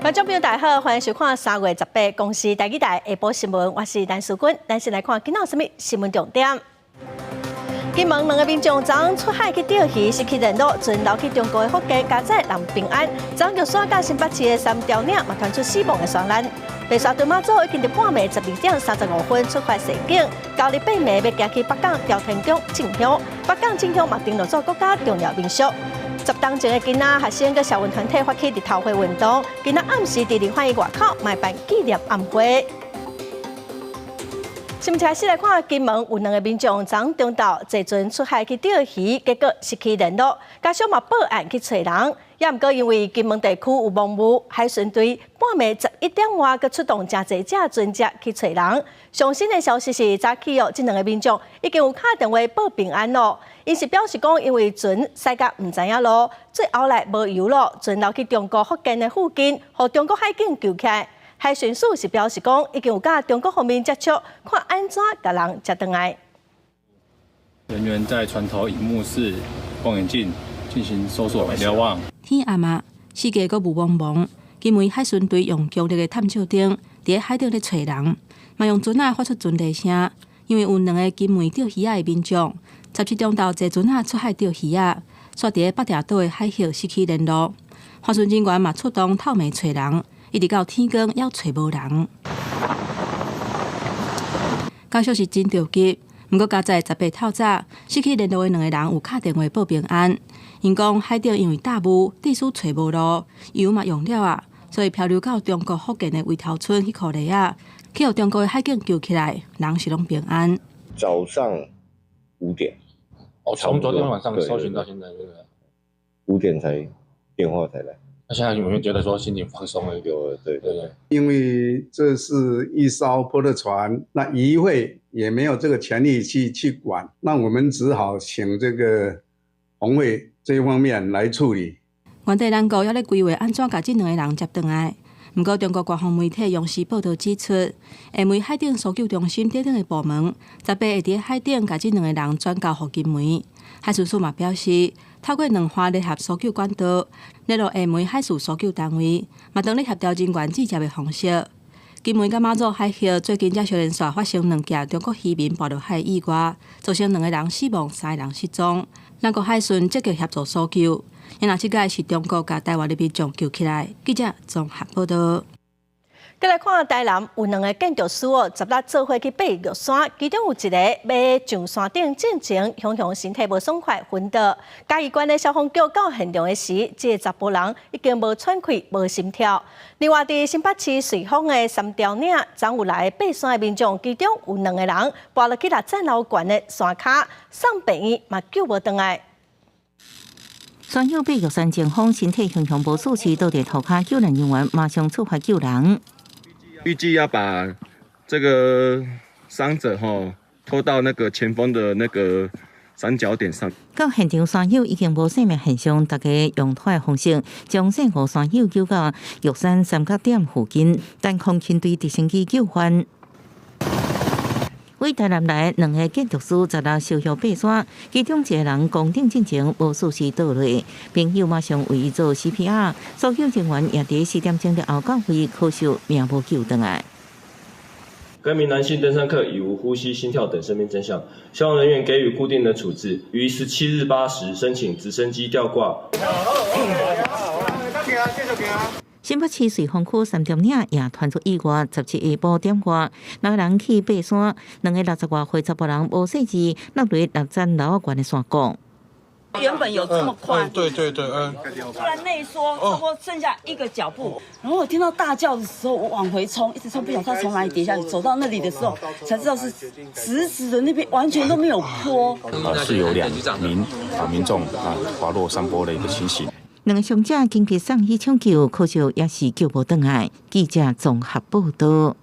观众朋友大家好，欢迎收看3月18公司台语台下晡新闻，我是陈淑君。咱先来看今仔有什么新闻重点。金门2个民众昨出海去钓鱼，失去联络，船流去中国的福建加载人平安。昨玉山甲新北市的3条岭嘛传出死亡的传言。白沙屯马祖已经伫半暝12点35分出发西境，交日8暝要行去北港朝天宫进香。北港进香嘛登录做国家重要民俗。10当前的囡仔、学生、佮社运团体发起日头会运动，今仔暗时伫立法院外口卖办纪念暗会。新闻开始来看，金门有2个民众昨中昼坐船出海去钓鱼，结果失去联络，家属嘛报案去找人，也毋过因为金门地区有蒙雾，海巡队半暝11点外，佮出动真侪只船只去找人。上新的消息是，早起这2个民众已经有打电话报平安咯。因是表示讲，因为船驶甲毋知影路，最后来无油了，船流去中国福建的附近，互中国海警救起来。海巡署是表示讲，已经有甲中国方面接触，看安怎甲人接回来。人员在船头荧幕室、望远镜进行搜索瞭望。天暗啊，世界阁雾蒙蒙，因为海巡队用强力的探照灯伫海顶咧找人，嘛用船仔发出船笛声，因为有2个金门钓鱼仔的民众。17中昼坐船仔出海钓鱼仔，煞伫北条岛的海域失去联络。海巡人员嘛出动透暝找人，一直到天光还找无人。交消息真着急，不过加在18透早失去联络的2个人有打电话报平安。因讲海顶因为大雾，地势找无路，油嘛用了啊，所以漂流到中国福建的围头村去靠犁啊，去互中国的海警救起来，人是拢平安。早上5点。从昨天晚上搜寻到现在，对不对？5点才电话才来。那现在有没有觉得说心情放松了？有，对。因为这是一艘破的船，那渔会也没有这个权利去管，那我们只好请这个红会这一方面来处理。原地人国也咧规划安怎甲这2个人接回来。不过，中国官方媒体央视报道指出，因为海顶搜救中心顶的部门18会伫海顶甲这2个人转交互金门。海巡署嘛表示，透过2花联合搜救管道，联络厦门海事搜救单位，嘛当咧协调人员直接的方式。金门甲马祖海域最近才小连续发生2件中国渔民墜落海意外，造成2个人死亡，3个人失踪。咱国海巡积极协助搜救。因那即个是中国甲台湾的民众救起来。记者综合报道。再来看台南有2个建筑师16做伙去爬玉山，其中有1个要上山顶进前，向身体无爽快昏倒。嘉义县的消防局到现场的时，这个查甫人已经无喘气、无心跳。另外，伫新北市瑞丰的3条岭，昨有来爬山的民众，其中有2个人跋落去站楼悬的山骹，送病院嘛救无回来。山友爬玉山前方，身体形无舒适，倒伫涂骹，救援人员马上出发救人。预计要把这个伤者拖到那个前方的那个三角点上。到现场，山友已经无生命现象，大家用拖的方式将这5山友救到玉山三角点附近，等空勤队直升机救援。为台南来2个建筑师16受伤爬山，其中1个人公顶进前无舒适倒落，朋友马上为伊做 CPR， 搜救人员也伫4点钟的后到位，可惜命无救回来。该名男性登山客已无呼吸、心跳等生命征象，消防人员给予固定的处置，于17日8时申请直升机吊挂。新北市瑞丰区3条岭也传出意外，17下晡点外，2个人去爬山，2个60外岁查甫人无细致落入6层楼悬的山谷。原本有这么宽，对，突然内缩，差不多剩下1个脚步。然后我听到大叫的时候，我往回冲，一直冲，不晓得他从哪里跌下去。走到那里的时候，才知道是直直的，那边完全都没有坡。是有2名民众滑落山坡的一个情形。 2个伤者经去送医抢救，可惜也是救无回来。记者综合报道。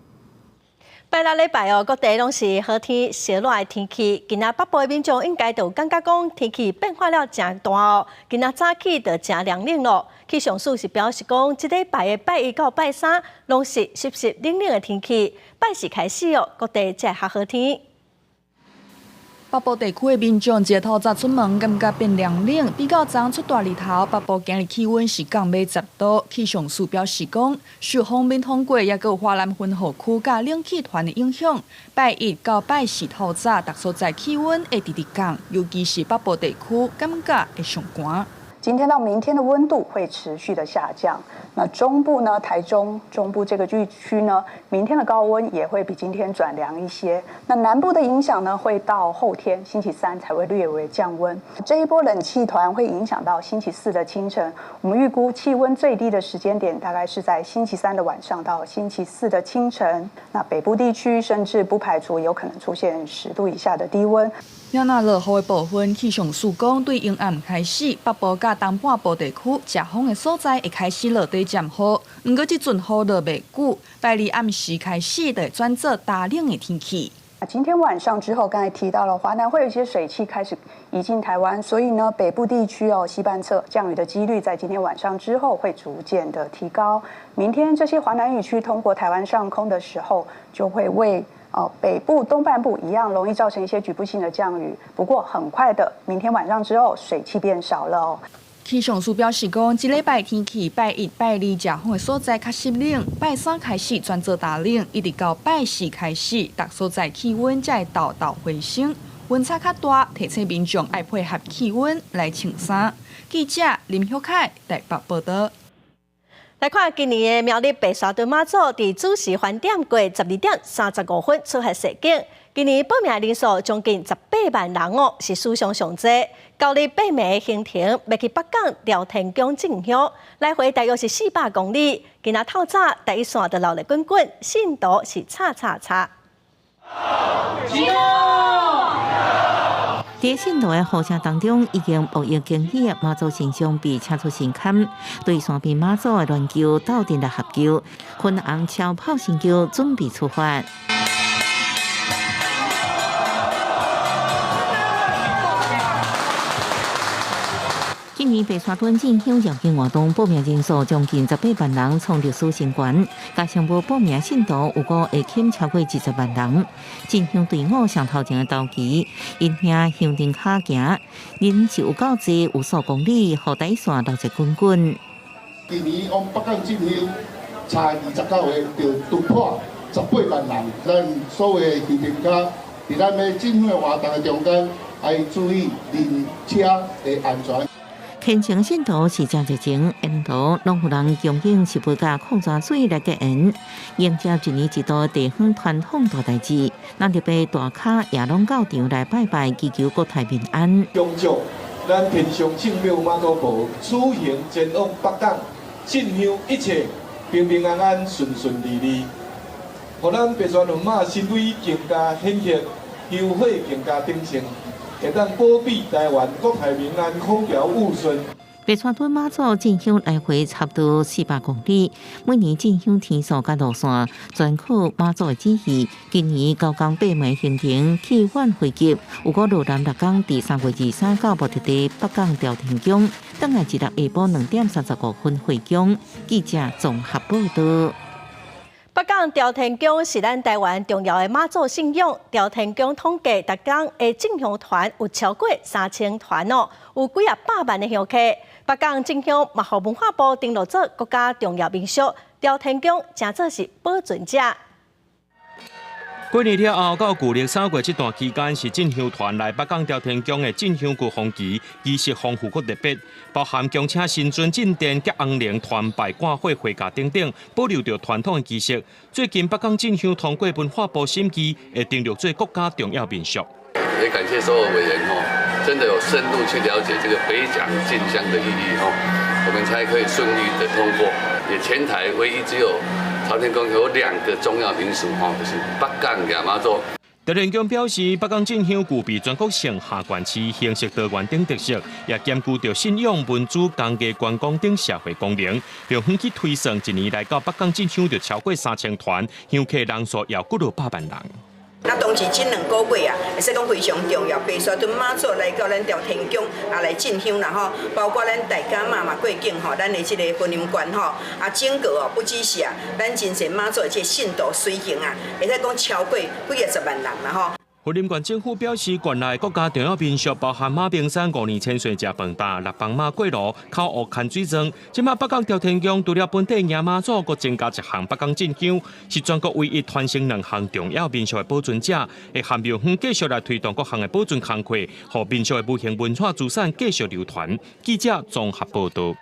拜六礼拜各地拢是好天、热热的天气。今仔北部的民众应该就感觉讲天气变化了真大哦。今仔早起就真凉冷咯。气象署是表示讲，这礼拜的拜1到拜3拢是湿湿冷冷的天气。拜4开始各地才较好天。北部地区的民众一透早出门，感觉变凉冷。比较早出大日头，北部今日气温是降尾10度。气象署表示讲，受锋面通过，也有华南分河区甲冷气团的影响。拜一到拜四透早，各所在气温会直直降，尤其是北部地区，感觉会上寒。今天到明天的温度会持续的下降。那中部呢，台中中部这个地区呢，明天的高温也会比今天转凉一些。那南部的影响呢，会到后天星期三才会略微降温。这一波冷气团会影响到星期四的清晨。我们预估气温最低的时间点大概是在星期三的晚上到星期四的清晨。那北部地区甚至不排除有可能出现10度以下的低温。领那落雨的部分，气象署讲，对阴暗开始，北部甲东半部地区遮风的所在会开始落地渐雨，不过这阵雨落袂久，拜二暗时开始就会转做大冷的天气。今天晚上之后，刚才提到了华南会有一些水汽开始移进台湾，所以呢，北部地区西半侧降雨的几率在今天晚上之后会逐渐的提高。明天这些华南雨区通过台湾上空的时候，就会为北部东半部一样容易造成一些局部性的降雨，不过很快的，明天晚上之后水汽变少了哦。气象署表示讲，这礼拜天气拜一、拜二遮风的所在较湿冷，拜三开始转做大冷，一直到拜四开始，各所在气温才会道道回升，温差较大，提醒民众爱配合气温来穿衫。记者林晓凯台北报道。来看今年的苗栗白沙屯妈祖伫主时饭店过12点35分出发示警。今年报名人数将近18万人哦，是史上上多。高日8暝的行程要去北港朝天宫进香，来回大约是400公里。今仔透早第一线就闹热滚滚，信徒是叉叉叉。在信徒的呼声当中，已经无意惊喜的妈祖神像被车出神龛，对山边妈祖的乱叫斗阵来合救，粉红超跑神轿准备出发。今年白沙屯进香绕境活动报名人数将近18万人，创历史新高。加上无报名信徒，有个会欠超过20万人。进香队伍上头前的道旗，因兄香灯卡行，人是有够济，有数公里，互第一线闹热滚滚。今年往北港进香，差29个就突破18万人。咱所有的香灯卡，伫咱要进香的活动的中间，要注意人车的安全。虔诚信徒是真热情，沿途拢有人供应食物甲矿泉水来结缘，迎接一年一度地方传统大代志。咱特别大卡也拢到场来拜拜，祈求国泰民安。恭祝咱天上圣庙妈祖婆此行前往北港进香，一切平平安安、顺顺利利，互咱白沙屯妈身位更加显赫，香火更加鼎盛。会当保庇台湾国泰民安、风调雨顺。白沙屯妈祖进香来回差不多400公里，每年进香天数甲路线全靠妈祖的指示。今年高港8暝行程去返回击，有个路南6港伫3月23到目的地北港朝天宫，等下一日下晡2点35分回宫。记者综合报道。北港朝天宫是咱台湾重要的妈祖信仰。朝天宫统计，逐港的进香团有超过3000团哦，有几啊百万的香客。北港进香嘛，互文化部登录做国家重要名胜。朝天宫正做是保存者。过年了后到旧历3月这段期间，是进香团来北港朝天宫的进香国风期，仪式丰富佮特别，包含供请神尊进殿、甲红莲团拜挂会会驾等等，保留着传统的仪式。最近北港进香通过文化部审议，会登录做国家重要民俗。也感谢所有委员真的有深入去了解这个北港进香的意义我们才可以顺利的通过。也全台唯一只有朝天宫有2个重要民俗就是北港亚妈祖。朝天宫表示，北港进香具备全国性下关市形式多元等特色，也兼具着信仰、文主、工艺、观光等社会功能。用远去推算，一年来到北港进香就超过3000团，香客人数也过了8万人。那当时这2个月会使讲非常重要。白沙屯妈祖来到咱朝天宫来进香啦包括咱大家嘛过境咱的这个婚姻观整个不只是咱真侪妈祖的这信徒随行会使讲超过几啊10万人啦雲林縣政府表示，縣內國家重要民俗包含馬冰山5年千歲食飯吧、六幫馬過爐、烤鵝牽水粽。即馬北港朝天宮除了本地迎媽祖，還增加一項北港進香，是全國唯一傳承2項重要民俗的保存者，會含廟方繼續來推動各項的保存工作，讓民俗的無形文化資產繼續流傳。記者綜合報道。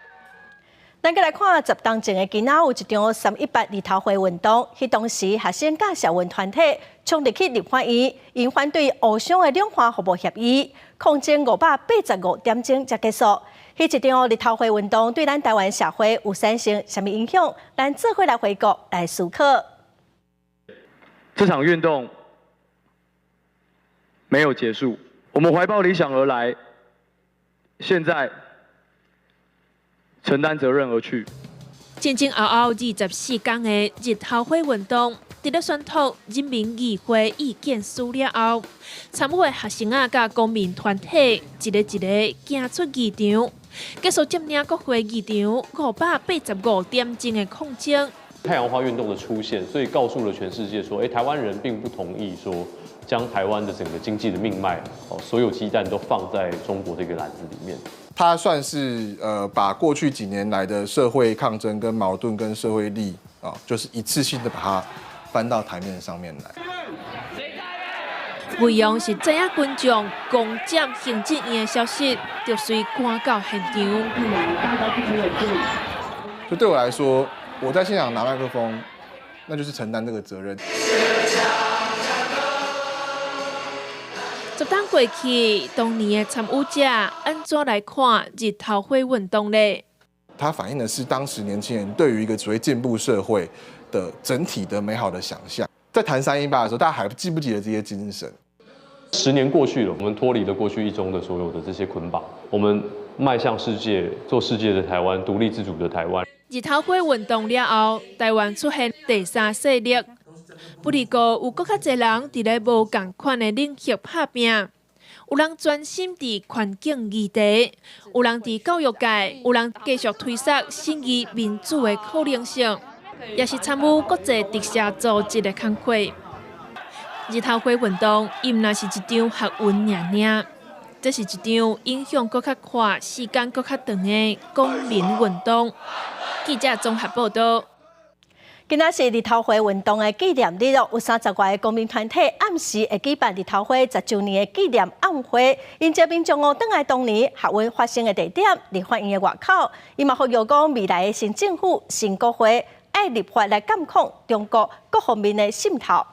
咱再來看10當前的囡仔有一場318立頭會運動，迄當時學生甲社運團體衝入去立法院，因反對烏雙的兩岸服務協議，抗爭585點鐘才結束。迄一場立頭會運動對咱台灣社會有產生什麼影響？咱做伙來回顧來思考。這場運動沒有結束，我們懷抱理想而來，現在承擔責任而去。前24天的日頭會運動，在咧宣讀人民議會意見書了後，參與的學生甲公民團體一個行出議場，結束接領國會議場585點鐘的抗爭。太陽花運動的出現，所以告訴了全世界說，台灣人並不同意說將台灣的整個經濟的命脈，所有雞蛋都放在中國的一個籃子裡面。它算是把過去幾年來的社會抗爭、跟矛盾、跟社會力就是一次性的把它搬到台面上面來。內容是鎮壓群眾攻佔行政院的消息，就隨趕到現場。就對我來說，我在現場拿麥克風，那就是承擔這個責任。10天過去，當年的參與者按怎來看日頭會運動呢？它反映的是當時年輕人對於一個所謂進步社會的整體的美好的想象。在談318的時候，大家還記不記得這些精神？10年過去了，我們脫離了過去1中的所有的這些捆綁，我們邁向世界，做世界的台灣，獨立自主的台灣。日頭會運動了後，台灣出現第3勢力。不離過有更較儕人佇咧無共款的領域打拼，有人專心佇環境議題，有人佇教育界，有人繼續推測信義民主的可能性，也是參與國際特赦組織的工作。日頭會運動，伊毋若是一場學運爾，這是一場影響更較闊、時間更較長的公民運動。記者綜合報道。今仔是日頭會運動的紀念日有30個公民團體暗時會舉辦日頭會10周年的紀念晚會，迎接民眾轉來當年學運發生的地點立法院的外口，伊嘛呼籲講未來的新政府、新國會愛立法來監控中國各方面的滲透。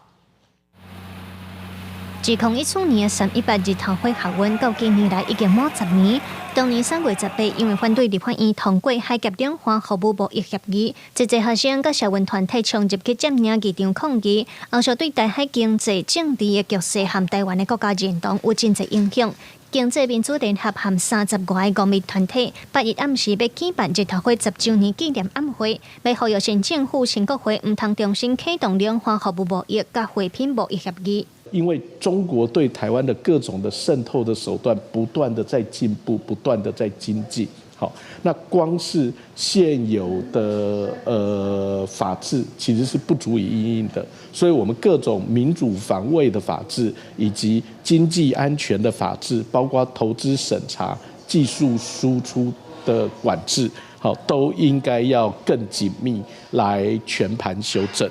自2014年318日頭會學運到今年來已經滿10年。當年3月18，因為反對立法院通過海峽兩岸服務貿易協議，一些學生甲社運團體衝入去佔領議場抗議，後續對台海經濟、政治的局勢和台灣的國家認同有真濟影響。經濟民主聯合和30個公民團體8日暗時要舉辦日頭會10周年紀念晚會，要呼籲新政府、新國會唔通重新啟動兩岸服務貿易甲貨品貿易協議。因為中國對台灣的各種的滲透的手段不斷的在進步，不斷的在精進。好，那光是現有的法治其實是不足以因應的，所以我們各種民主防衛的法治，以及經濟安全的法治，包括投資審查、技術輸出的管制，好，都應該要更緊密來全盤修正。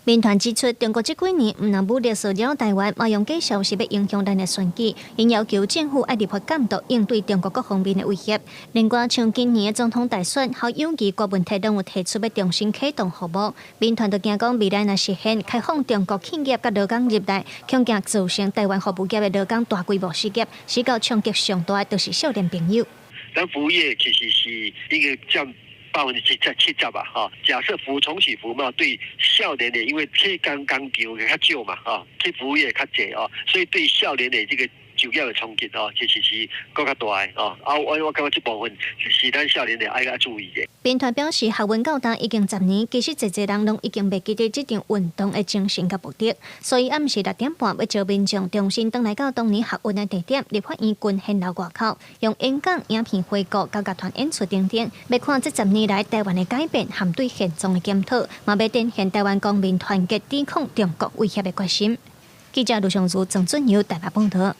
民團指出，中國這幾年唔能武力騷擾台灣，嘛用計數是要影響咱的選舉，因要求政府愛立法監督應對中國各方面的威脅。另外，像今年的總統大選，好有議國問題都有提出要重新啟動服務。民團就驚講未來若實現開放中國企業甲勞工入來，恐驚造成台灣服務業的勞工大規模失業，使到衝擊上大都是少年朋友。咱服務業其實是一個佔70%吧，哈。假設服務重啟服務嘛，對少年的，因為去剛場較少嘛，哈，去服務業較濟哦，所以對少年的這個就業的衝擊哦，其實是更加大的哦。我感覺這部分是咱少年的愛較注意的。編團表示，學運到今已經10年，其實儕人攏已經袂記得這場運動的精神甲目的，所以暗時6點半要招民眾重新回來到當年學運的地點立法院群現樓外口，用演講、影片回顧、甲樂團演出等等，要看這10年來台灣的改變和對現狀的檢討，嘛要展現台灣公民團結抵抗中國威脅的決心。记者卢尚书、郑俊尧台北报道。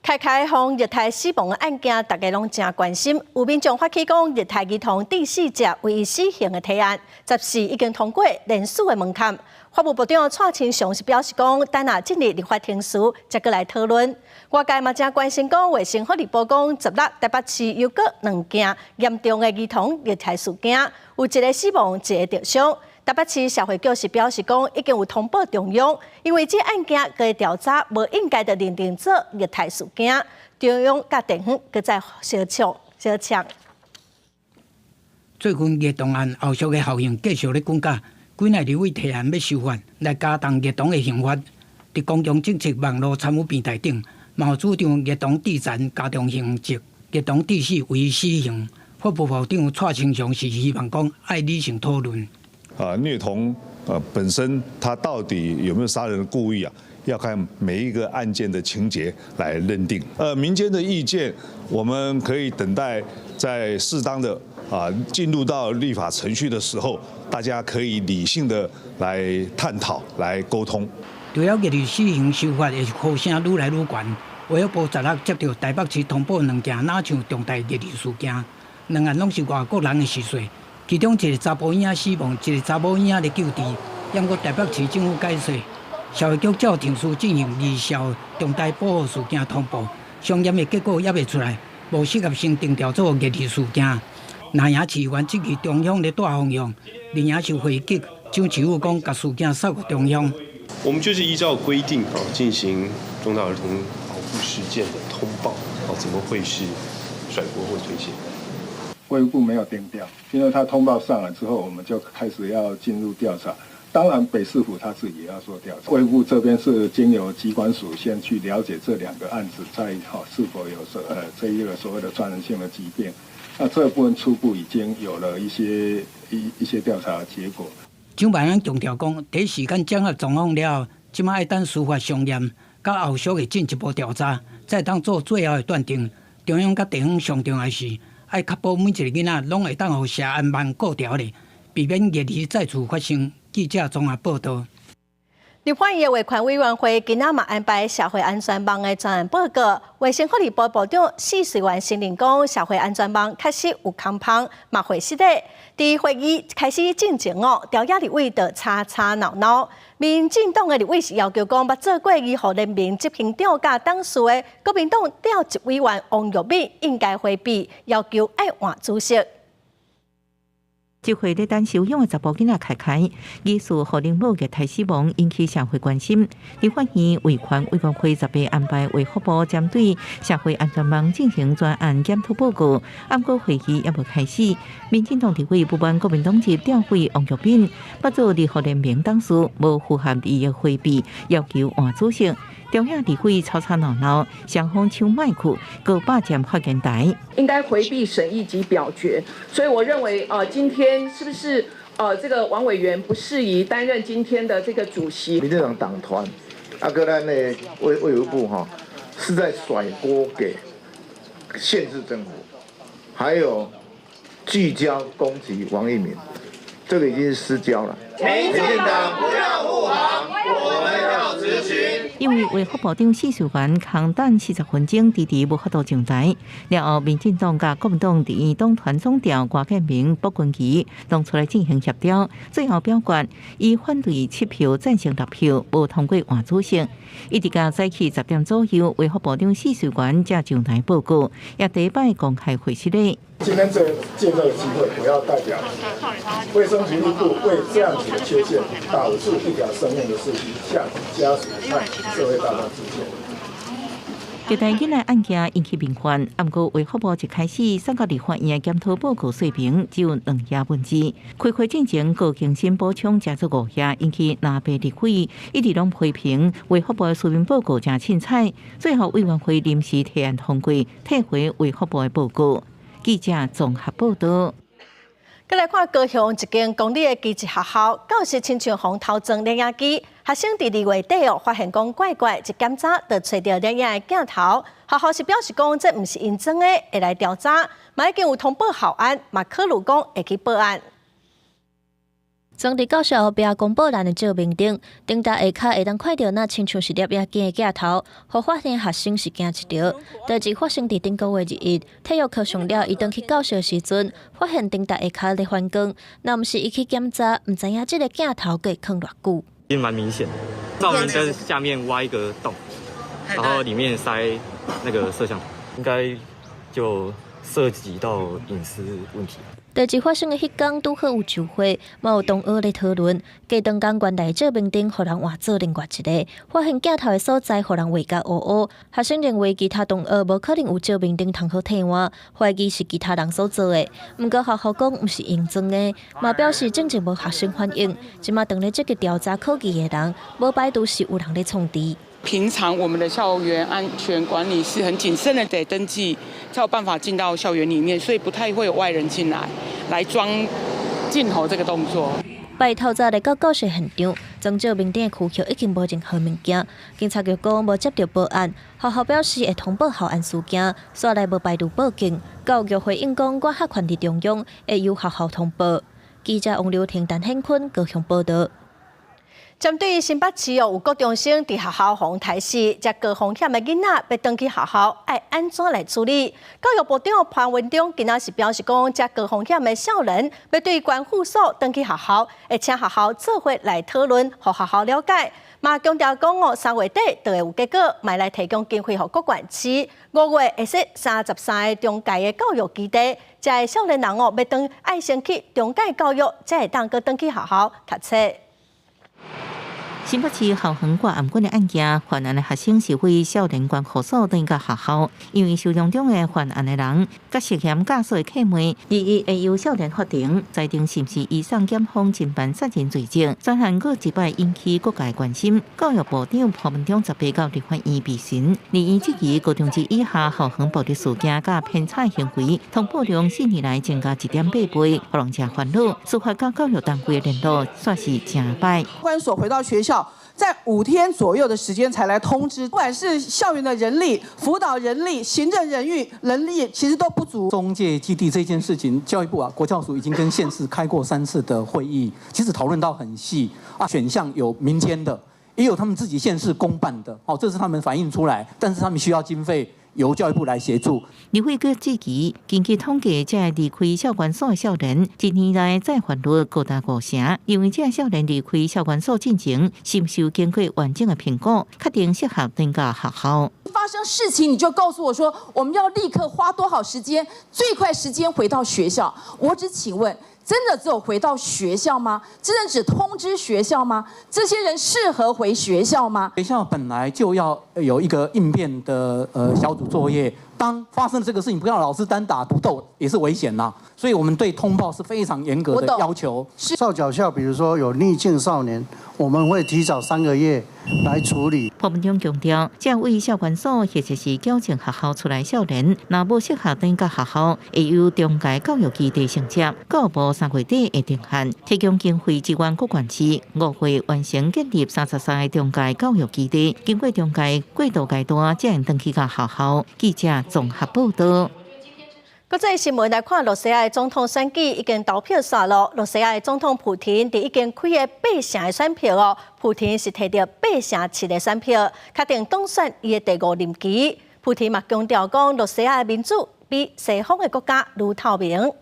开放日台死亡的案件，大家拢真关心。有民众发起讲，日台儿童第4只唯一死刑的提案，14已经通过联署的门槛。法务部长蔡清祥是表示讲，等下进入立法程序，再过来讨论。外界嘛真关心讲，卫生福利部讲，16台北市又搁2件严重的儿童虐待事件，有一个死亡，一个重伤。台北市社会局是表示讲，已经有通报中央，因为这案件个调查无应该的认定做虐待事件，中央甲地方搁再小抢。最近虐童案后续的效应继续咧增加，几内立委提案要修法来加重虐童的刑罚。伫公共政策网络参与平台顶，嘛有主张虐童第3加重刑责，虐童第4为死刑。法务部长蔡清祥是希望讲爱理性讨论。虐童本身他到底有没有杀人的故意啊？要看每一个案件的情节来认定。民间的意见，我们可以等待在适当的进入到立法程序的时候，大家可以理性的来探讨、来沟通。除了虐儿死刑修法的呼声愈来愈悬，卫福部16接到台北市通报2件哪像重大虐儿事件，2案拢是外国人的逝世。其中一个查甫婴仔死亡，一个查某婴仔咧救治。央过台北市政府解释，社会局照程序进行2项重大保护事件通报，相验的结果也未出来，无适合性定调做虐儿事件。南洋市原支持中央咧大方向，另也是回击蒋市府讲把事件扫给中央。我们就是依照规定进行重大儿童保护事件的通报，怎么会是甩锅或推卸？卫福部没有定调，因为他通报上来之后，我们就开始要进入调查。当然，北市府他自己也要做调查。卫福部这边是经由机关署先去了解这2个案子在是否有这一个所谓的传染性的疾病。那这部分初步已经有了一些调查结果。蒋万安强调讲，第一时间掌握状况了后，即马要等司法相验，甲后续的进一步调查，再当做最后的断定。中央甲地方上重要的是，爱确保每一个囡仔拢会当互社安办顾条咧，避免虐儿再次发生。记者综合报道。立法院卫权委员会今仔嘛安排社会安全网的专案报告，卫生福利部部长施水元承认讲，社会安全网确实有空芳，嘛会失礼。伫会议开始进前调查立委就吵闹。民进党的立委是要求讲，捌做过义务人民执行调查当事的国民党调集委员王玉美应该回避，要求爱换主席。集会咧等收养的查甫囡仔开，疑似互灵母虐待死亡，引起社会关心。立法院卫权委员会18安排卫福部针对社会安全网进行专案检讨报告，暗过会议也无开始。民进党立委不满国民党籍调委王玉敏捌做义务人民当事，无符合伊的回避，要求换主席。调查立委吵闹，双方抢麦克，各霸占发言台。应该回避审议及表决，所以我认为今天是不是这个王委员不适宜担任今天的这个主席？民进党党团跟咱的卫福部是在甩锅给县市政府，还有聚焦攻击王一鸣，这个已经是失焦了。民进党不要护航，我们要执行。因为卫福部长施水元空等40分钟，迟无法度上台。然后，民进党甲国民党第二党团总调郭建明、卜君奇拢出来进行协调，最后表决以反对7票、赞成6票，无通过换主席。一直到早起10点左右，卫福部长施水元才上台报告，也第一摆公开会示例。今天借这个机会，我要代表卫生局力部为这样子的缺陷导致一条生命的事情，向家属和社会大众致歉。虐待囡仔案件引起民愤，不过卫福部一开始送到立法院检讨报告说明，只有2页文字。开会进前，高更新补充加做5页，引起南北立委一直拢批评卫福部的说明报告真凊彩。最后委员会临时提案通过，退回卫福部的报告。记者综合报道。再来看高雄一间公立的技职学校，教师亲像红头装摄影机，学生伫2月底发现讲怪，一检查就找到摄影的镜头。学校是表示讲这毋是因装的，会来调查，嘛已经有通报校案，嘛考虑讲会去报案。总伫教学后边公布栏的照明灯，灯搭下骹会当看到那亲像是粒也惊的镜头，互发现学生是惊一条。代志发生伫顶个月日，体育课上了，伊登去教学时阵，发现灯搭下骹咧反光，那毋是伊去检查，毋知影这个镜头可以放偌久。其实蛮明显的，照明灯下面挖一个洞，然后里面塞那个摄像头，应该就涉及到隐私问题。代志发生的迄天，拄好有酒会，嘛有同学咧讨论。加当工原来照明灯，互人换做另外一个，发现镜头的所在，互人画甲乌乌。学生认为其他同学无可能有照明灯通好替换，怀疑是其他人所做的。毋过学校讲毋是用装的，嘛表示正正无学生反映。即马当咧这个调查科技的人，无排除是有人咧创治。平常我们的校园安全管理是很谨慎的，得登记才有办法进到校园里面，所以不太会有外人进来装镜头这个动作。拜透早来到教室现场，装照明灯的区域已经无任何物件。警察局讲无接到报案，学校表示会通报校案事件，所来无排除报警。教育局回应讲，管辖权伫中央，会由学校通报。记者王刘婷、陈显坤高雄报道。针对新北市有高中生伫学校防台视，这高风险的囡仔要登去学校，爱安怎来处理？教育部长潘文忠今仔是表示讲，这高风险的少年要对关护所登去学校，会请学校做伙来讨论，互学校了解。嘛强调讲3月底就会有结果，卖来提供经费予各县市。5月会设33个中介的教育基地，这少年人要登爱先去中介教育，才会当去登去学校读册。新北市校园挂暗管的案件，犯案的学生是为少年关护所登到学校，因为受伤中的犯案的人，甲涉嫌驾驶的客妹，日会由少年法庭裁定是毋是以上检方侦办杀人罪证。专案过一摆引起各界关心。教育部长潘文忠18到立法院备询，立院质疑高中职以下校园暴力事件甲偏差行为，通报量4年来增加1.8倍，让人真烦恼。司法甲教育单位的联络算是真歹。关所回到学校，在5天左右的时间才来通知，不管是校园的人力、辅导人力、行政人力，其实都不足。中介基地这件事情，教育部国教署已经跟县市开过3次的会议，其实讨论到很细啊，选项有民间的，也有他们自己县市公办的，这是他们反映出来，但是他们需要经费。由教育部来协助。立法局指期，根据统计，这离开校管所的少年，一年来再犯率高达5成。因为这少年离开校管所进前，是受经过完整的评估，确定适合登到学校。发生事情你就告诉我说，我们要立刻花多少时间，最快时间回到学校。我只请问。真的只有回到学校吗？真的只通知学校吗？这些人适合回学校吗？学校本来就要有一个应变的小组作业，当发生这个事情，不要老师单打独斗也是危险呐。所以我们对通报是非常严格的要求。少矫校，比如说有逆境少年，我们会提早3个月来处理。潘文忠强调，这为校管所或者是矫正学校出来少年，若无适合登到学校，会由中介教育基地承接。教育部3月底会定案，提供经费支援各县市，5月完成建立33个中介教育基地，经过中介过渡阶段，才能登去到学校。记者综合报道。国际新闻来看，罗西亚的总统选举已经投票煞落。罗西亚的总统普廷已经开的8成的选票普廷是摕到8成7的选票，确定当选伊的第5任期。普廷嘛强调讲，罗西亚的民主比西方的国家愈透明。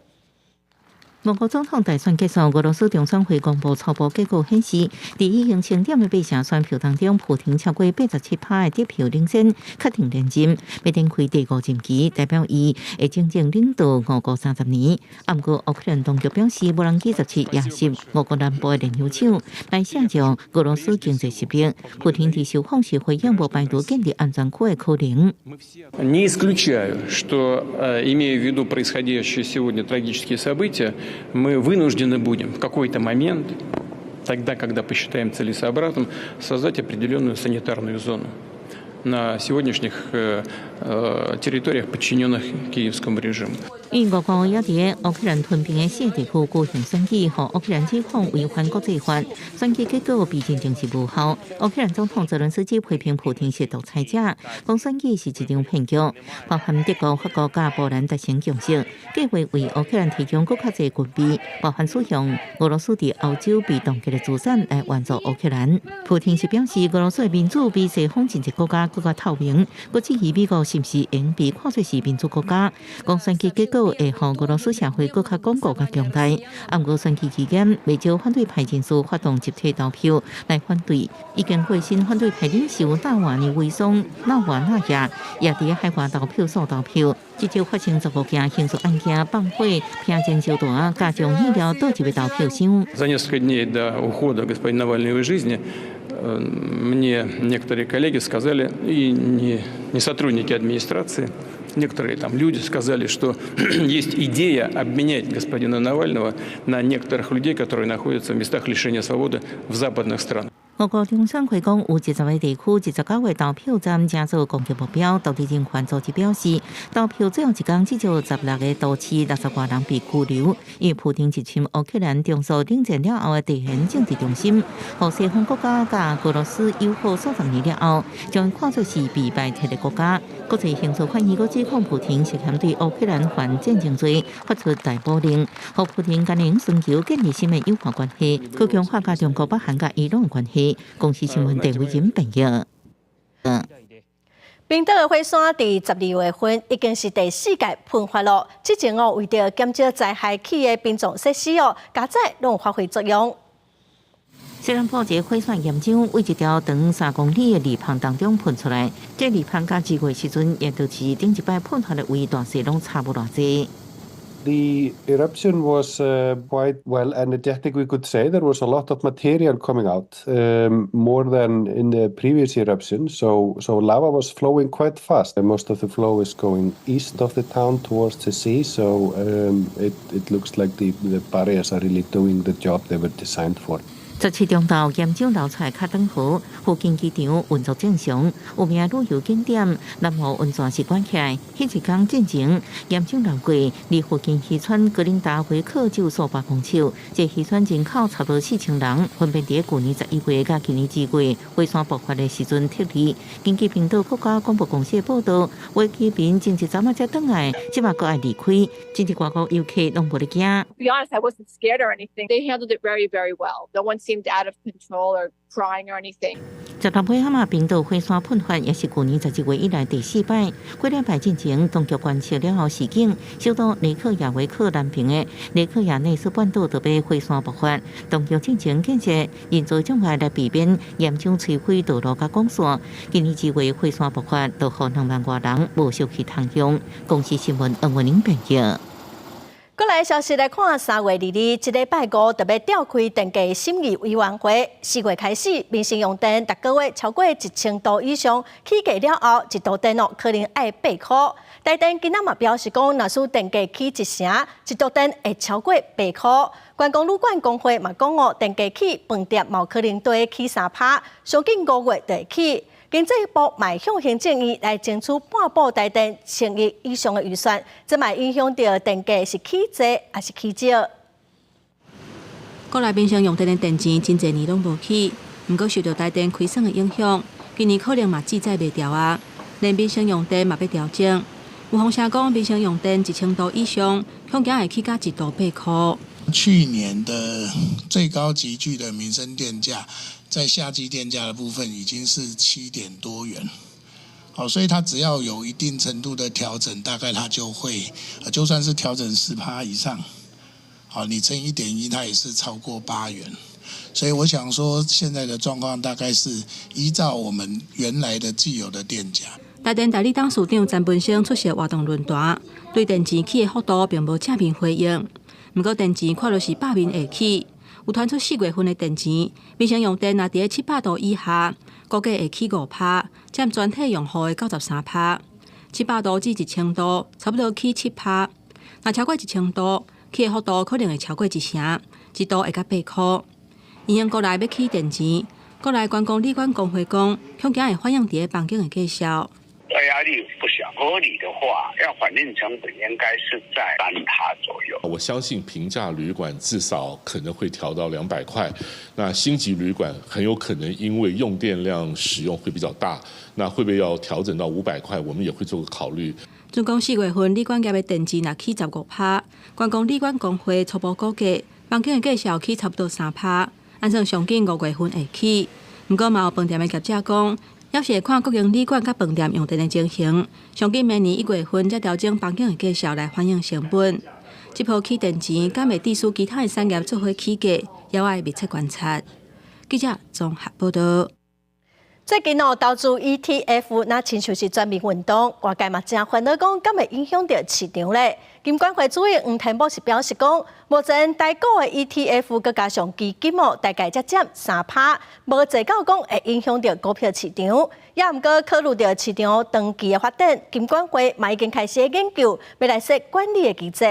俄国总统大选结束，俄罗斯中选会公布初步结果显示，在已经清点的8成选票当中，普廷超过87%的得票领先，确定连任，要展开第5任期，代表伊会真正领导俄国30年。不过，乌克兰当局表示，无人27夜袭俄国南部的炼油厂，来下降俄罗斯经济实力。普廷在受访时回应，无排除建立安全区的可能。Не исключаю, что, имея в виду происходящие сегодня трагические события, мы вынуждены будем в какой-то момент, тогда, когда посчитаем целесообразным, создать определенную санитарную зону. на сегодняшних территориях, подчиненных киевскому режиму. 英国国也伫乌克兰吞并的4地区举行选举，和乌克兰指控违反国际法，选举结果被认定是无效。乌克兰总统泽伦斯基批评普京是独裁者，讲选举是一场骗局。包含德国、法国加波兰达成共识，计划为乌克兰提供更较侪军备，包含使用俄罗斯伫欧洲被冻结的资产来援助乌克兰。普京是表示，俄罗斯的民主比西方政治国家更加透明，佮质疑美国是不是应被看作是民主国家。讲选举结果会让俄罗斯社会更加巩固甲强大。暗过选举期间，未少反对派人士发动集体投票来反对。已经过身反对派领袖纳瓦尼威松、纳瓦纳亚也伫海外投票所投票。至少发生15件刑事案件，放火、拼争烧弹，加上燃料倒入投票箱。За несколько дней до ухода господина Навального из жизни мне некоторые коллеги сказали, и не сотрудники администрации, некоторые там люди сказали, что есть идея обменять господина Навального на некоторых людей, которые находятся в местах лишения свободы в западных странах. 俄国中商会讲，有10个地区、19个投票站正做攻击目标。当地人权组织表示，投票最后一天至少16个都市60多人被拘留，因为普京入侵乌克兰重塑冷战了后的地缘政治中心，和西方国家甲俄罗斯友好数十年了后，将看作是被败退的国家。国际刑事法院阁指控普京涉嫌对乌克兰犯战争罪，发出逮捕令，和普京今年寻求建立新的友好关系，佮强化甲中国、北韩甲伊朗的关系。公司新闻陈伟仁朋友。冰岛的火山伫12月份已经是第4届喷发了，之前为着减少灾害起的殡葬设施加载拢有发挥作用。西南部这火山岩浆为一条长3公里的泥棚当中喷出来，这泥棚甲2月时阵，也就是顶一摆喷发的位大小拢差不多济。The eruption was quite well energetic, we could say. There was a lot of material coming out, more than in the previous eruption. So lava was flowing quite fast. And most of the flow is going east of the town towards the sea. So it looks like the barriers are really doing the job they were designed for. 17中道岩浆流出卡登河附近机场运作正常，有名旅游景点南湖温泉是关起来。迄一天进前，岩浆流过，离附近渔村格林达回客就数百公尺。这渔村人口差不多4000人，分别伫去年11月甲今年2月火山爆发的时阵撤离。根据冰岛国家广播公司的报道，有居民前一早才倒来，即马阁爱离开，真是外国游客拢无咧惊。To be honest, I wasn't scared or anything. They handled it very, very well. No one seemed out of control or crying or anything. 十月尾海冰岛火山喷发也是去年11月以来第4摆。过礼拜进前，当局观测了后示警，首都雷克雅维克南平的雷克雅内斯半岛就被火山爆发。当局进前建设人造障碍来避免严重摧毁道路甲光线。今年2月火山爆发，就让2万多人无受其影响。公司新闻恩文玲报道。过来消息来看，3月2日，这礼拜5特别召开电价审议委员会。4月开始，民生用电逐个月超过1000度以上，起价了后，一度电可能要8块。台电今仔嘛表示讲，若是电价起1成，一度电会超过8块。观光旅馆工会嘛讲电价起，饭店嘛可能都会起3%，上近5月就会起。经济部迈向行政院来争取半部台电1000亿以上的预算，这嘛影响到电价是起侪还是起少。国内民生用电的电钱真侪年拢无起，不过受到台电亏损的影响，今年可能嘛记载袂掉啊。连民生用电嘛要调整，有风声讲民生用电1000度以上，恐惊会起价1度8块。去年的最高级距的民生电价，在夏季电价的部分已经是7点多元，好，所以它只要有一定程度的调整，大概它就会，就算是调整10%以上，好，你乘1.1，它也是超过8元。所以我想说，现在的状况大概是依照我们原来的既有的电价。台电代理董事长詹本生出席活动论坛，对电钱起的幅度并无正面回应。不过电钱看落是8面会起，有传出4月份的电钱，民生用电若伫700度以下，估计会起5%，占全体用户的93%。700度至1000度，差不多起7%。若超过1000度，起的幅度可能会超过1成，1度会到8块。因国内要起电钱，国内观光旅馆工会讲，恐惊会反映伫房间的价销。压力不小，合理的话，要反映成本应该是在3%左右。我相信平价旅馆至少可能会调到200块，那星级旅馆很有可能因为用电量使用会比较大，那会不会要调整到500块？我们也会做个考虑。准讲4月份旅馆业的订金也起15%，观光旅馆工会初步估计，房间的价销起差不多3%，按算上紧5月份会起。不过嘛有饭店的业者讲，要是会看国营旅馆甲饭店用电的情形，上紧明年1月份才调整房间的价销来反映成本。这波起订钱，敢会抵输其他的产业做伙起价，也要密切观察。记者综合报道。最近投资 ETF 那亲像是全民运动，外界嘛正烦恼讲，敢会影响到市场咧？金管会主任黄天宝是表示讲，目前台股的 ETF 佮加上基金大概才占3%，无侪到讲会影响到股票市场。也毋过考虑到市场长期的发展，金管会嘛已经开始研究，要来设管理的机制。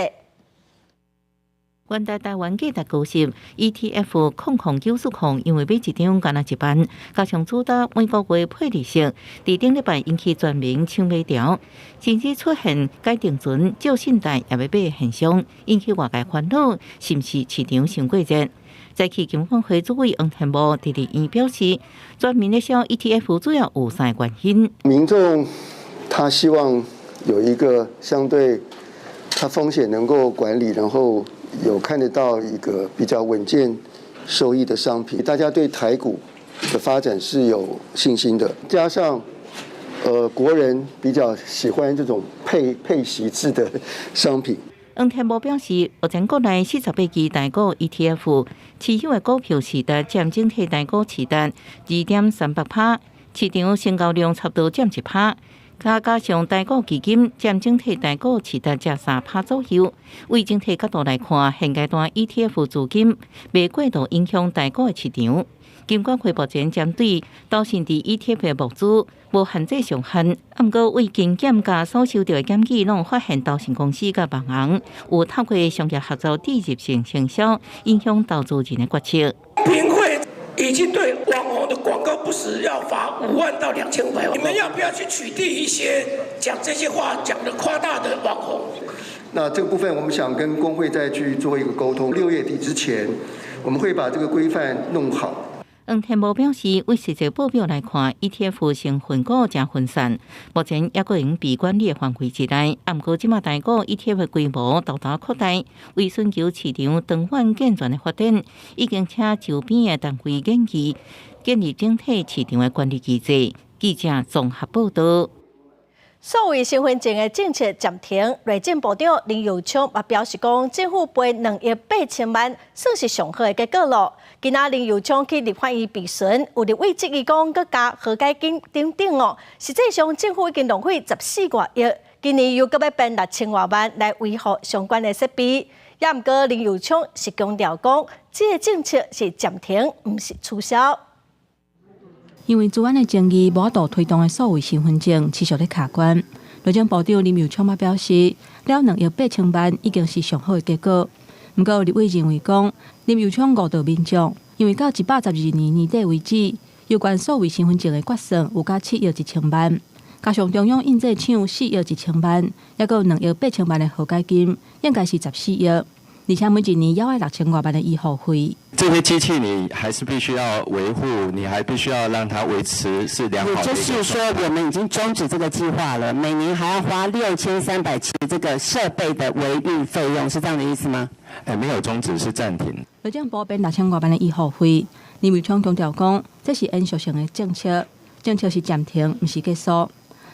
元大台湾价值高息 ETF 0090控，因为买一张干那一万，加上主打每个月配利息，伫顶礼拜引起全民抢买潮，甚至出现改定存借信贷也要买的现象，引起外界烦恼，是毋是市场上过热？在去金管会主委黄天宝伫立院表示，全民咧销 ETF 主要有3个原因。民众他希望有一个相对他风险能够管理，然后有看得到一个比较稳健收益的商品，大家对台股的发展是有信心的。加上国人比较喜欢这种配息制的商品。黄天宝表示，目前国内48支台股 ETF 持有的股票市值占整体台股市值2.38%，市场成交量差不多占1%。加上台股基金占整体台股市值才3%左右。为整体角度来看，现阶段 ETF 资金未过度影响台股的市场。金管会目前针对投信伫 ETF 的募资无限制上限，不过为经检价所收到的检举，拢发现投信公司甲网行有透过商业合作地入性行销，影响投资人的决策。评会已经对网红的广告不实要罚5万到2500万，你们要不要去取缔一些讲这些话讲得夸大的网红？那这个部分，我们想跟工会再去做一个沟通。6月底之前，我们会把这个规范弄好。黄天宝表示，为实际报表来看 ，ETF 成分股真分散，目前也个用被管理的范围之内。不过，即马台股 ETF 的规模大大扩大，为寻求市场长远健全的发展，已经请周边的单位建立整体市场的管理机制。记者综合报道。所谓身份证的政策暂停，内政部长林右昌也表示讲，政府赔2亿8千万，算是上好的结果咯。今仔林右昌去立法院质询，有立委质疑讲，佮加和解金等等哦，实际上政府已经浪费14多亿，今年又佮要编6000多万来维护相关的设备。也毋过林右昌是强调讲，这个政策是暂停，毋是取消。因为治安的争议，无法度推动的所谓身份证持续咧卡关。内政部长林右昌表示，了2亿8千万已经是上好的结果。不过，立委认为讲，林右昌误导民众，因为到112年年底为止，有关所谓身份证的决算有加7亿1千万，加上中央印制厂4亿1千万，也有2亿8千万的和解金，应该是14亿。而且每一年要爱6000多万的医护费。这些机器你还是必须要维护，你还必须要让它维持是良好的。也就是说，我们已经终止这个计划了，每年还要花6370这个设备的维运费用，是这样的意思吗？没有终止，是暂停。内政部编6000多万的医护费，林右昌强调讲，这是延续性的政策，政策是暂停，不是结束。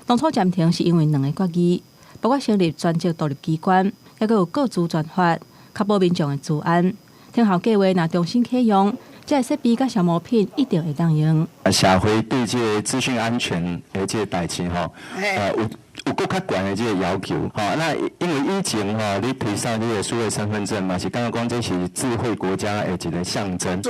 当初暂停是因为2个决议，包括成立专职独立机关，也有各自专法。确保民众的治安，听候计划若重新启用，这设备甲消耗品一定会当用。社会对这个资讯安全的这个代志有更较悬的这个要求。那因为以前你推上这个数位身份证嘛，是刚刚讲这是智慧国家的一个象征。自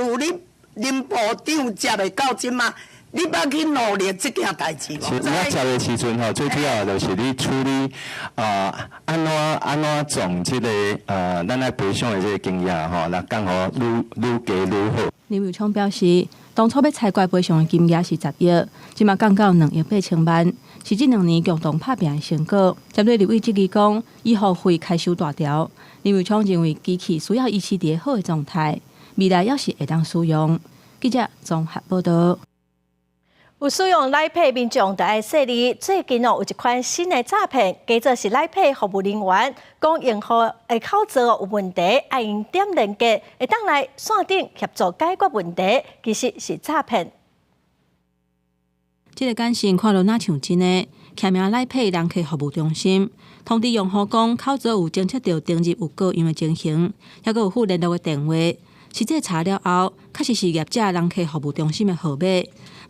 林部长接来到今嘛，你捌去努力这件代志无？你要交的时阵吼，最主要就是你处理安怎种这个咱来培养的这个经验吼，那刚好愈加愈好。林佑昌表示，当初要采购培养的金额是10亿，即马降到2亿8千万，是这2年共同拍拼的成果。针对立委质疑讲，医护费开收大条，林佑昌认为机器需要维持在好的状态，未来要是会当使用。记者综合报道。有使用赖配民众就爱说你，最近有一款新的诈骗，假作是赖配服务人员，讲用户的口罩有问题，爱用点连接，会当来线顶协助解决问题，其实是诈骗。这个简讯看落哪像真的？签名赖配人客服务中心通知用户讲，口罩有侦测到登入有过用的情形，还佫有附联络的电话。实际查了后，确实是业者人客服务中心的号码。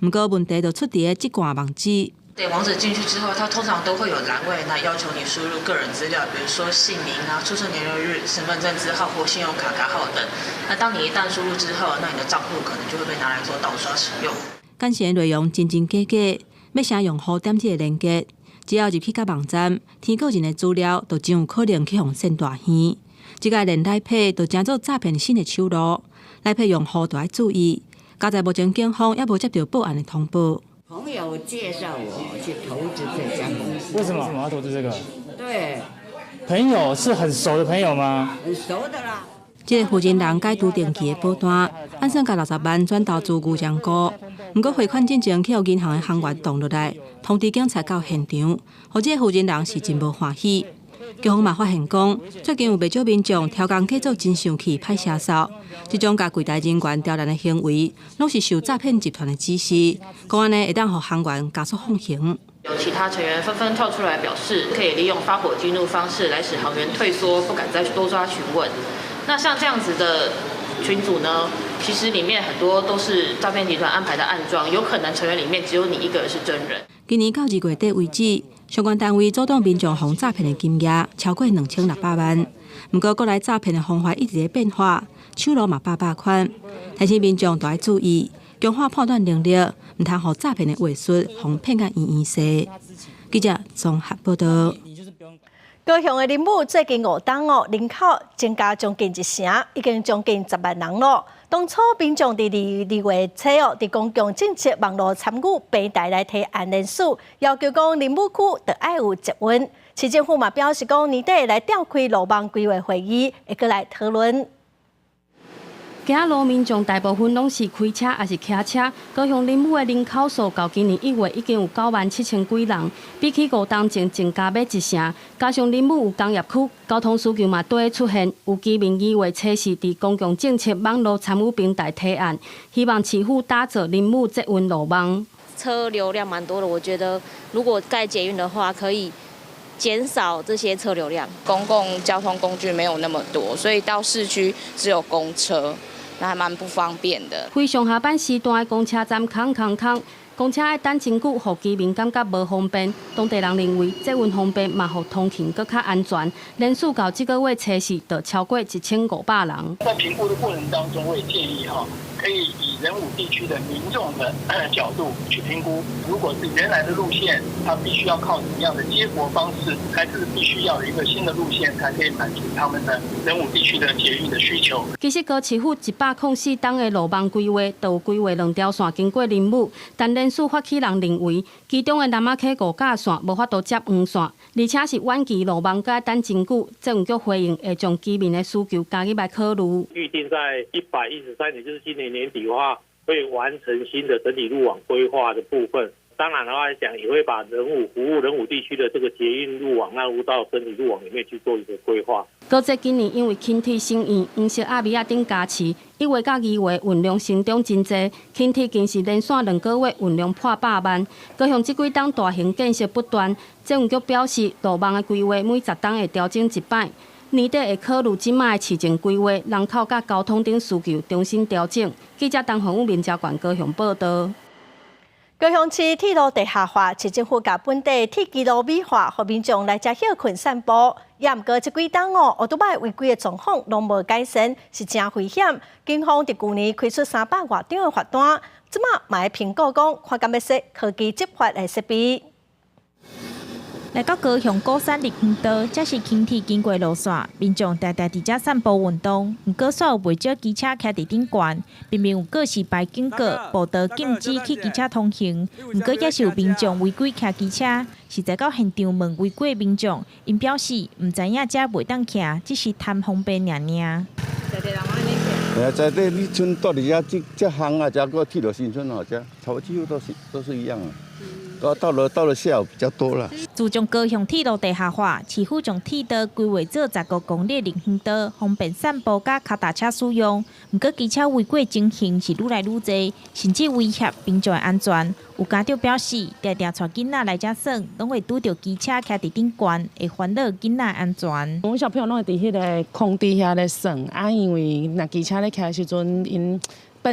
不过问题就出伫这挂网址。对，网址进去之后，它通常都会有栏位，那要求你输入个人资料，比如说姓名啊、出生年月日、身份证字号或信用卡卡号等。那当你一旦输入之后，那你的账户可能就会被拿来做盗刷使用。简讯内容真真假假，要啥用户点这个连接，只要入去到网站，填个人的资料，就真有可能去互骗大耳。这个连赖配就成做诈骗新的手路，赖配用户都要注意。加在目前警方也无接到报案的通报。朋友介绍我去投资这家公司。为什么要投资这个？对，朋友是很熟的朋友吗？很熟的啦。这个负责人解除定期的保单，按算甲60万转投资牛羊股，不过汇款进前去互银行的行员挡落来，通知警察到现场，互这个负责人是真无欢喜。警方嘛发现讲，最近有不少民众挑工去做真相去歹车手，这种甲柜台人员刁难的行为，拢是受诈骗集团的指示。公安呢会当互行员加速放行。有其他成员纷纷跳出来表示，可以利用发火激怒方式来使行员退缩，不敢再多抓询问。那像这样子的群组呢，其实里面很多都是诈骗集团安排的暗桩，有可能成员里面只有你一个人是真人。今年到2月底为止，相关单位阻挡民众防诈骗的金额超过2600万。不过，国内诈骗的方法一直在变化，手路嘛百款，提醒民众都要注意，强化判断能力，唔通互诈骗的话术互骗甲圆洗。记者综合报道。高雄的林武最近5档人口增加将近1成，已经将近10万人了。当初民众伫2月初伫公共政策网络参与平台来提案人数，要求讲林武区得爱有接稳。市政府嘛表示讲年底来召开路网规划会议，会过来讨论。行路民众大部分拢是开车还是骑车。高雄林武的人口数到今年1月已经有97000几人，比起5档前增加要1成。加上林武有工业区，交通需求嘛多会出现。有居民2月初时伫公共政策网络参与平台提案，希望市府打造林武捷运路网。车流量蛮多的，我觉得如果盖捷运的话，可以减少这些车流量。公共交通工具没有那么多，所以到市区只有公车。那还蛮不方便的。非上下班时段的公车站空，公车要等真久，互居民感觉无方便。当地人认为捷运方便，嘛互通勤更较安全。人数到这个月初时，就超过1500人。在评估的过程当中，我也建议可以以人武地区的民众的角度去评估，如果是原来的路线，它必须要靠什么样的接驳方式，还是必须要有一个新的路线，才可以满足他们的人武地区的捷运的需求。其实高市府104档的路网规划，都有规划2条线经过林武，但连续发起人认为，其中的南马溪5架线无法度接黄线，而且是晚期路网，该等真久。政府局回应会将居民的需求加入来考虑。预定在113年，就是今年年底的话，会完成新的整体路网规划的部分。当然的话来讲，也会把人武服务人武地区的这个捷运路网纳入到整体路网里面去做一个规划。高捷今年因为轻铁新院、黄色阿米亚顶加持，1月到2月运量成长真济，轻铁更是连续2个月运量破100万。高雄这几档大型建设不断，政府局表示，路网的规划每10档会调整1摆。年底会考虑即卖的市政规划、人口甲交通等需求重新调整。记者陈宏武、林家冠高雄报道。高雄市铁路地下化，市政府甲本地铁基路美化，互民众来遮休困散步。也毋过这几档乌多摆违规的状况拢无改善，是真危险。警方伫去年开出300多张的罚单，即马嘛会评估讲，看敢要设科技执法的设备。来到高雄高山立园道，这是轻铁经过路线，民众常常伫遮散步运动。毋过，所有袂少机车徛伫顶悬，明明有告示牌警告，步道禁止去机车通行。毋过，也是有民众违规徛机车，实在到现场问违规民众，因表示毋知影遮袂当徛，只是贪方便尔。在这你村到底下这行啊，加个铁路新村哦，这几乎都是一样啊。到了下午比较多了。自从高雄铁路地下化，市府将铁道规划做15公里林园道，方便散步甲脚踏车使用。毋过机车违规情形是愈来愈多，甚至威胁民众的安全。有家长表示，常常带囡仔来遮耍，拢会拄到机车徛伫顶悬，会烦恼囡仔安全。阮小朋友拢会伫迄个空地遐咧耍，因为若机车咧徛的时阵，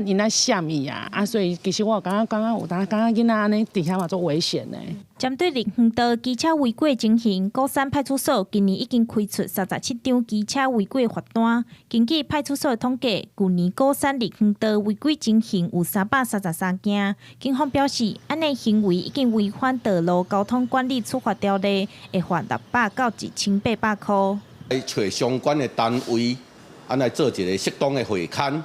因来闪伊啊，所以其实我感觉有当囡仔安尼伫遐嘛做危险呢。针对林园道机车违规情形，高山派出所今年已经开出37张机车违规罚单。根据派出所的统计，去年高山林园道违规情形有333件。警方表示，安尼行为已经违反道路交通管理处罚条例，会罚600到1800块。找相关的单位，来做一个适当的会勘。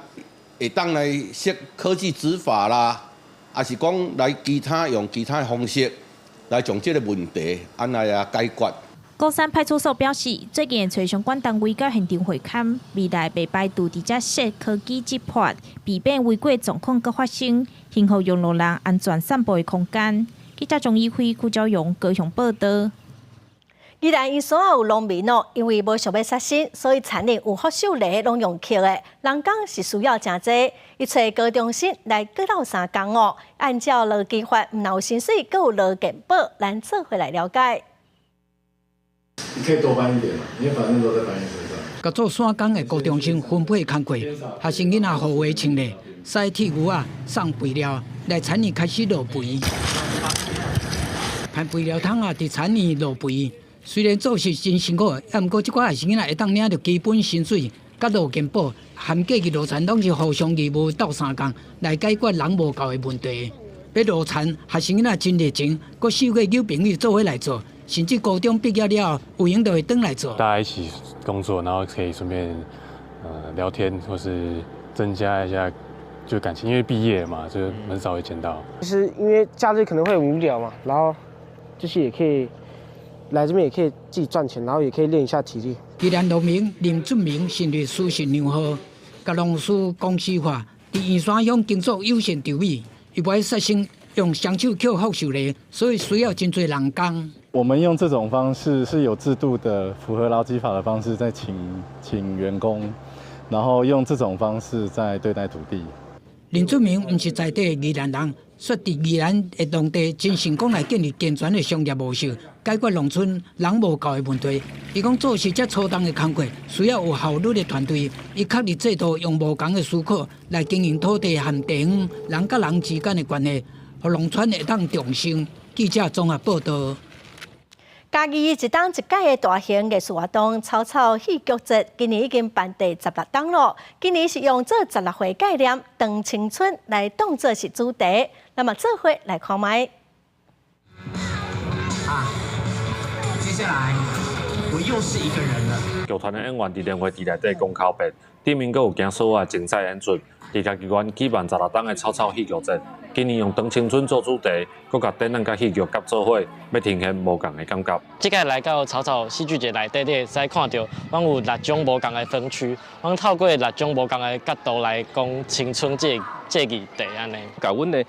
会当来设科技执法啦，也是讲来用其他方式来将这个问题来解决。高山派出所表示，最近找相关单位到现场会勘，未来袂排除伫遮设科技执法，避免违规状况搁发生，幸好用路人安全散步的空间。记者钟义辉、邱昭勇高雄报道。宜兰因所有农民因为无想要杀生，所以产能有福秀梨拢用刻的，人工是需要真济。伊找高中生来各道3工按照劳基法，毋有薪水，搁有劳健保，咱做回来了解。你可以多搬一点嘛，因为反正都在搬运车上。甲做山工的高中生分配工课，学生囡仔互为清理，晒铁牛啊，送肥料，来产能开始落肥，盘肥料桶啊，伫产能落肥。虽然做是真辛苦，也毋过即寡学生仔会当领着基本薪水、甲劳健保，含假日劳产拢是互相义务斗3工来解决人无够的问题。要劳产，学生仔真热情，佮4个女朋友做伙来做，甚至高中毕业了，有闲就会转来做。大家一起工作，然后可以顺便聊天，或是增加一下就感情，因为毕业嘛，就很少会见到。就是因为假日可能会很无聊嘛，然后就是也可以。来这边也可以自己赚钱，然后也可以练一下体力。宜兰农民林俊明成立苏姓娘号，甲农事公司化，伫圆山乡耕作友善稻米，伊不爱杀生，用双手扣福寿梨，所以需要真侪人工。我们用这种方式是有制度的，符合劳基法的方式在请员工，然后用这种方式在对待土地。林俊明毋是在地宜兰人，说伫宜兰的农地真成功来建立健全的商业模式，解决农村人无够的问题。伊讲做是遮粗重的工作，需要有效率的团队，伊确立制度，用无同的思考来经营土地和地方人甲人之间的关系，互农村会当重生。记者综合报道。嘉义一档一届的大型艺术活动——草草戏剧节，今年已经办第16档了。今年是用这16岁概念“长青春”来当作是主题。那么这回来看麦。接下来我又是一个人了。剧团的演员伫电话机内底讲口白，顶面阁有惊所有精彩演出。伫嘉义县举办16档的草草戏剧节。今年用长青春做主题，佮甲展览甲戏剧结做伙，要呈现无共的感觉。即个来到草草戏剧节内底，你会使看到，阮有6种无共的分区，阮透过6种无共的角度来讲青春这议题安尼。甲阮的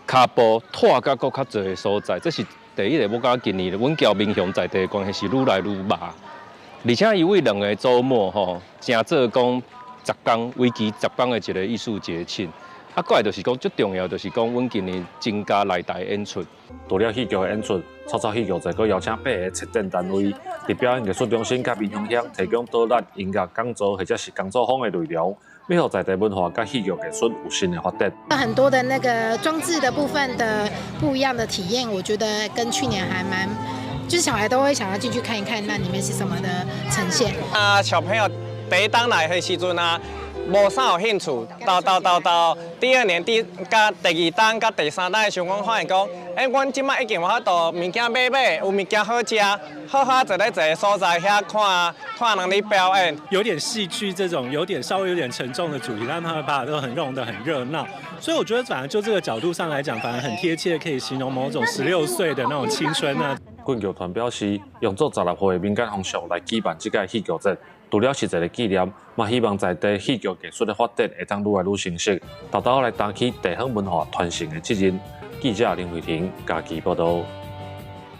骹步拓甲搁较侪的所在，这是第一个。我感觉今年阮交民雄在地的关系是愈来愈密，而且因为2个周末吼，正做讲10天为期10天的一个艺术节庆。啊，过来就是讲最重要，就是讲阮今年增加内台演出。除了戏剧的演出，草草戏剧节阁邀请8个策展单位，伫表演艺术中心甲民雄乡提供导览、音乐讲座或者是工作坊的内容，要让在地文化甲戏剧艺术有新的发展。很多的那个装置的部分的不一样的体验，我觉得跟去年还蛮，就是小孩都会想要进去看一看，那里面是什么的呈现。小朋友第一档来的时阵无啥有兴趣，到第二年第二档、甲第三档的时候，我发现讲，阮即摆已经有法度物件买，有物件好食，好坐在一个所在遐看人哋表演。有点戏剧这种稍微有点沉重的主题，但他们把它都很弄得很热闹，所以我觉得反而就这个角度上来讲，反而很贴切，可以形容某种16岁的那种青春啊。滚剧团表示，用做16岁的民间风俗来举办这届戏剧节，除了是一个纪念，嘛希望在地戏剧艺术的发展会当愈来愈成熟，豆豆来担起地方文化传承的责任。记者林慧婷家己报道。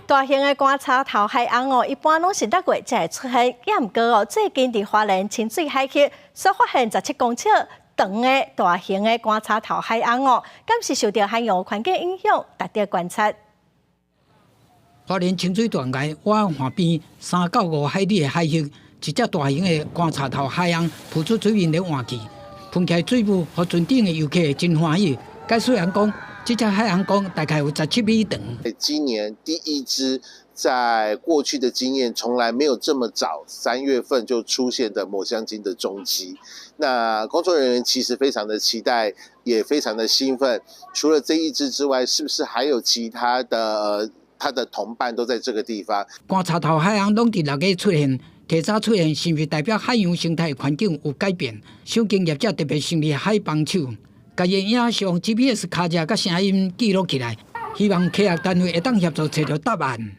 大型的观察头海岸一般拢是6月才会出现，不过最近伫花莲清水海区所发现17公尺长的大型的观察头海岸敢是受到海洋环境影响，值得观察。花莲清水断崖湾岸边3到5海里的海域，一只大型的观察头海洋浮出水面咧换气，喷起来水雾，互船顶的游客真欢喜。解说员讲，这只海洋公大概有17米长。今年第一只，在过去的经验从来没有这么早3月份就出现的抹香鲸的踪迹。那工作人员其实非常的期待，也非常的兴奋。除了这一只之外，是不是还有其他的？他的同伴都在这个地方。观察头海洋拢伫6月出现，提早出现是不是代表海洋生态环境有改变？赏鲸业者特别成立海帮手，把影像、GPS 卡架甲声音记录起来，希望科学单位会当协助找到答案。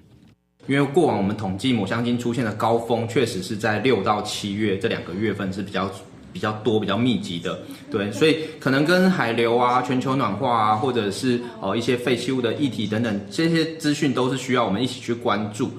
因为过往我们统计抹香鲸出现的高峰，确实是在6到7月这2个月份是比较多、比较密集的，对，所以可能跟海流啊、全球暖化啊，或者是一些废弃物的议题等等，这些资讯都是需要我们一起去关注。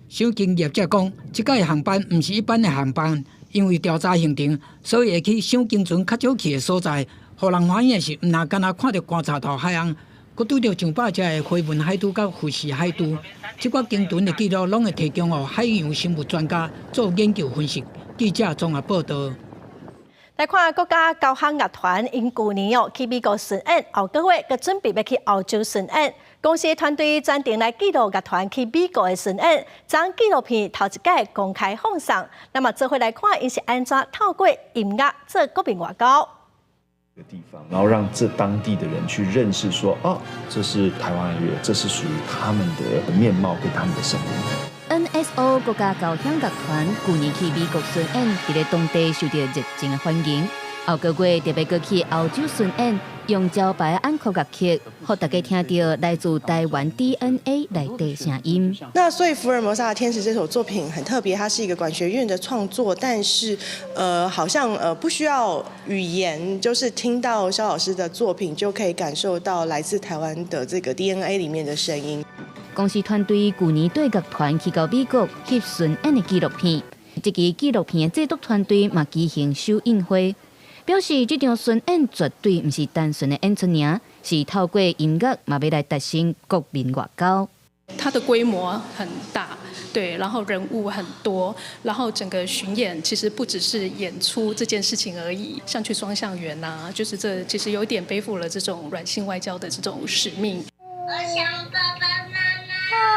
赏鲸业者讲，这届航班不是一般的航班，因为调查行程，所以会去赏鲸船较少去的所在。互人欢喜的是，唔那干那看到观察头海洋，佮拄到上百只的回纹海兔佮富士海兔，这款鲸豚的记录拢会提供予海洋生物专家做研究分析。记者综合报道。来看国家高航乐团，因去年去美国巡演，后个月佮准备要去澳洲巡演。公司团队专程来记录乐团去美国的巡演，将纪录片头一届公开放送。那么这回来看，因是安怎透过音乐做国民外交。地方，然后让这当地的人去认识说，这是台湾乐，这是属于他们的面貌跟他们的声音。NSO 国家交响乐团去年去美国巡演，伫咧当地受到热情的欢迎。后个月特别过去澳洲巡演，用招牌安可乐曲，让大家听到来自台湾 DNA 内底声音。那所以《福尔摩沙的天使》这首作品很特别，它是一个管弦乐的创作，但是好像不需要语言，就是听到萧老师的作品就可以感受到来自台湾的这个 DNA 里面的声音。公司团队去年对乐团去到美国翕巡演的纪录片，这支纪录片的制作团队嘛举行首映会，表示这场巡演绝对不是单纯的演出尔，是透过音乐嘛要来达成国民外交。它的规模很大，对，然后人物很多，然后整个巡演其实不只是演出这件事情而已，像去双向园啊，就是这其实有点背负了这种软性外交的这种使命。我想爸爸妈妈。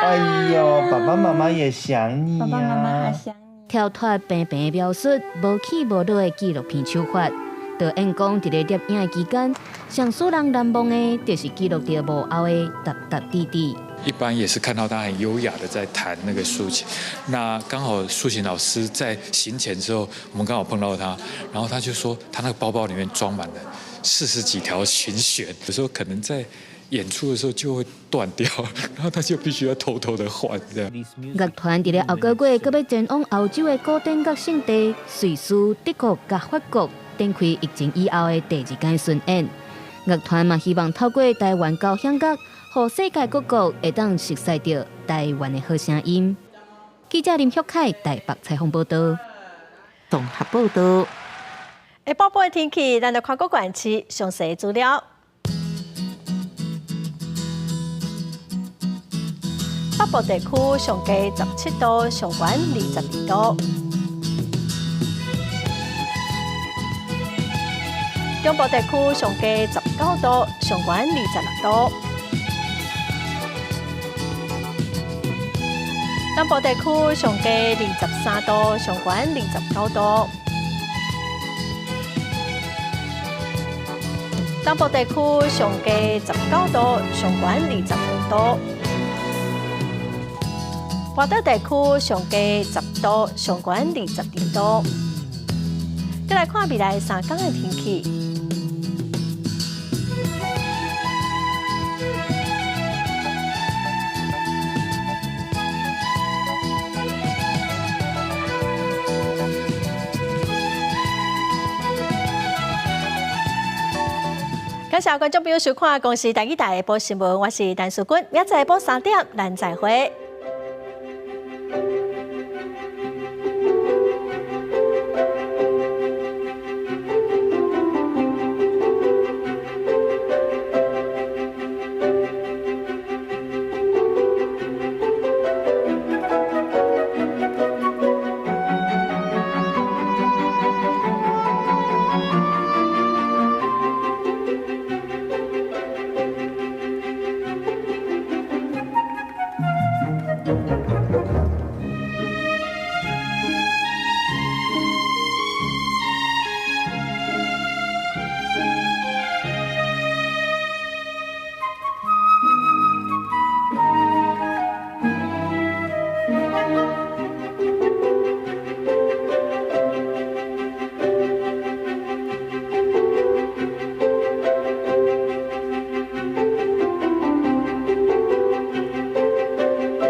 哎呦，爸爸妈妈也想你呀、爸爸妈妈还想你。跳脱平平的描述，无起无落的纪录片手法。导演讲，伫咧摄影的期间，上使人难忘的，就是记录到幕后的踏踏滴滴。一般也是看到他很优雅的在弹那个竖琴，那刚好竖琴老师在行前之后，我们刚好碰到他，然后他就说他那个包包里面装满了40几条琴弦，有时候可能在演出的时候就会断掉，然后他就必须要偷偷的换这样。乐团伫咧后个月，佮要前往欧洲的古典乐圣地瑞士、德国佮法国，展开疫情以后的第2届巡演。乐团嘛希望透过台湾交响乐，让世界各国会当熟悉到台湾的好声音。记者林旭凯台北采访报道。综合报道。下晡的天气，咱来看各县市详细资料。北部地区上低17度，上悬22度。中部地区上低19度，上悬26度。南部地区上低23度，上悬29度。东部地区上低19度，上悬25度。华岛地区上低10度，上悬22度。再来看未来3天的天气。感谢观众朋友收看《公视台语台下晡新闻》，我是陈淑君，明仔下晡3点，咱再会。